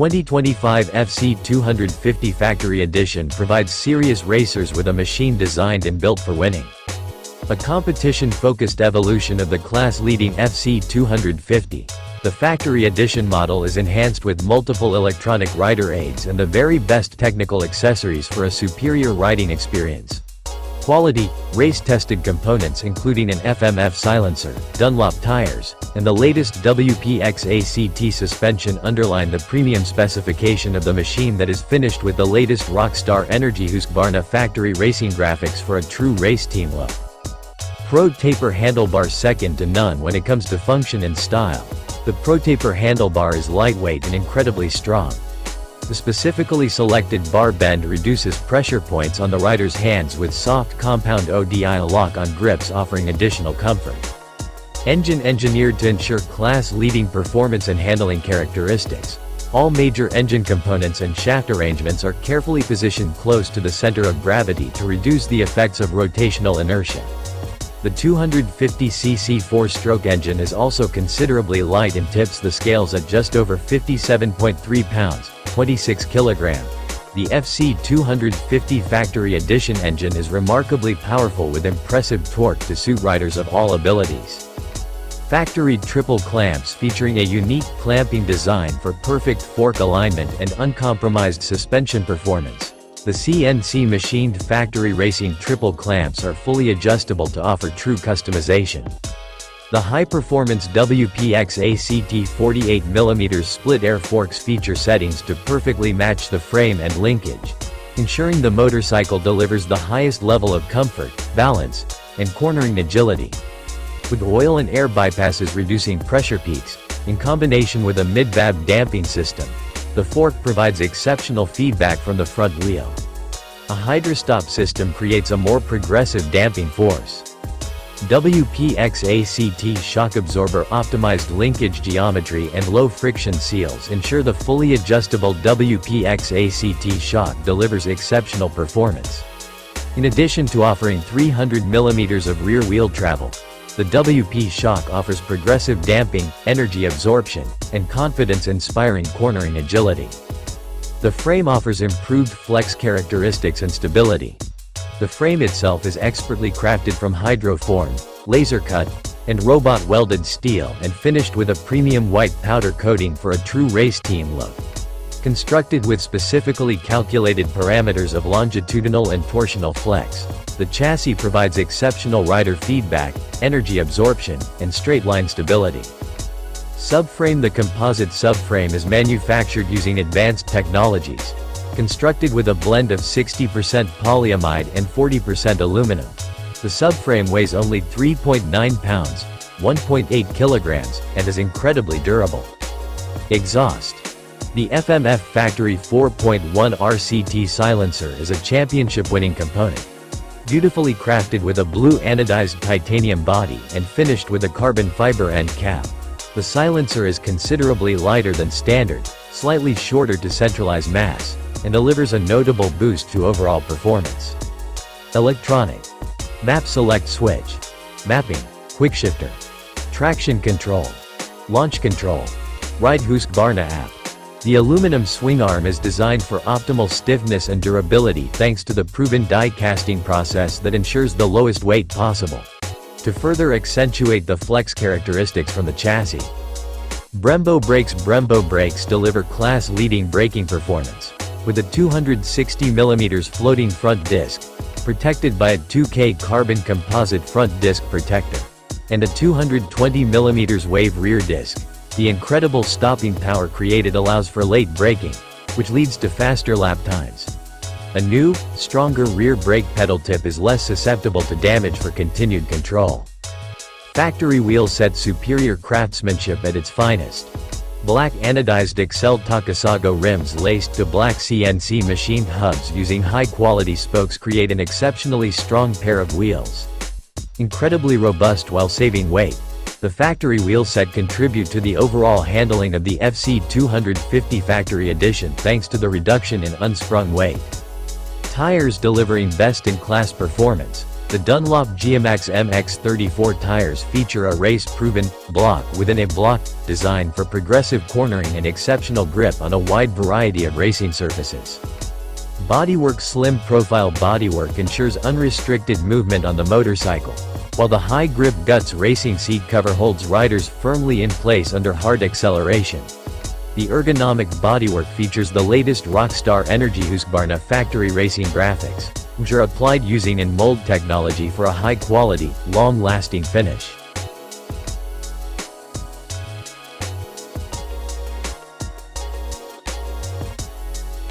2025 FC250 Factory Edition provides serious racers with a machine designed and built for winning. A competition-focused evolution of the class-leading FC250, the Factory Edition model is enhanced with multiple electronic rider aids and the very best technical accessories for a superior riding experience. Quality, race-tested components including an FMF silencer, Dunlop tires, and the latest WPX-ACT suspension underline the premium specification of the machine that is finished with the latest Rockstar Energy Husqvarna factory racing graphics for a true race team look. Pro Taper Handlebar second to none when it comes to function and style. The Pro Taper handlebar is lightweight and incredibly strong. The specifically selected bar bend reduces pressure points on the rider's hands with soft compound ODI lock-on grips offering additional comfort. Engine engineered to ensure class-leading performance and handling characteristics. All major engine components and shaft arrangements are carefully positioned close to the center of gravity to reduce the effects of rotational inertia. The 250cc 4-stroke engine is also considerably light and tips the scales at just over 57.3 pounds, 26 kilograms. The FC250 Factory Edition engine is remarkably powerful with impressive torque to suit riders of all abilities. Factory triple clamps featuring a unique clamping design for perfect fork alignment and uncompromised suspension performance. The CNC machined factory racing triple clamps are fully adjustable to offer true customization. The high-performance WPX-ACT 48mm split air forks feature settings to perfectly match the frame and linkage, ensuring the motorcycle delivers the highest level of comfort, balance, and cornering agility. With oil and air bypasses reducing pressure peaks, in combination with a mid-vab damping system, the fork provides exceptional feedback from the front wheel. A hydrostop system creates a more progressive damping force. WPX-ACT shock absorber optimized linkage geometry and low friction seals ensure the fully adjustable WPX-ACT shock delivers exceptional performance. In addition to offering 300mm of rear wheel travel, the WP shock offers progressive damping, energy absorption, and confidence-inspiring cornering agility. The frame offers improved flex characteristics and stability. The frame itself is expertly crafted from hydroformed, laser-cut, and robot-welded steel and finished with a premium white powder coating for a true race team look. Constructed with specifically calculated parameters of longitudinal and torsional flex, the chassis provides exceptional rider feedback, energy absorption, and straight-line stability. Subframe. The composite subframe is manufactured using advanced technologies. Constructed with a blend of 60% polyamide and 40% aluminum. The subframe weighs only 3.9 pounds, 1.8 kilograms, and is incredibly durable. Exhaust. The FMF Factory 4.1 RCT silencer is a championship-winning component. Beautifully crafted with a blue anodized titanium body and finished with a carbon fiber end cap. The silencer is considerably lighter than standard, slightly shorter to centralize mass, and delivers a notable boost to overall performance. Electronic. Map select switch. Mapping, quick shifter. Traction control. Launch control. Ride Husqvarna app. The aluminum swing arm is designed for optimal stiffness and durability thanks to the proven die casting process that ensures the lowest weight possible. To further accentuate the flex characteristics from the chassis. Brembo brakes. Brembo brakes deliver class-leading braking performance. With a 260mm floating front disc, protected by a 2K carbon composite front disc protector, and a 220mm wave rear disc. The incredible stopping power created allows for late braking, which leads to faster lap times. A new, stronger rear brake pedal tip is less susceptible to damage for continued control. Factory wheel set. Superior craftsmanship at its finest. Black anodized Excel Takasago rims laced to black CNC machined hubs using high-quality spokes create an exceptionally strong pair of wheels. Incredibly robust while saving weight. The factory wheel set contribute to the overall handling of the FC250 Factory Edition thanks to the reduction in unsprung weight. Tires delivering best-in-class performance. The Dunlop GMAX MX34 tires feature a race-proven block within a block designed for progressive cornering and exceptional grip on a wide variety of racing surfaces. Bodywork's slim profile bodywork ensures unrestricted movement on the motorcycle, while the high-grip Guts racing seat cover holds riders firmly in place under hard acceleration. The ergonomic bodywork features the latest Rockstar Energy Husqvarna factory racing graphics, which are applied using in-mold technology for a high-quality, long-lasting finish.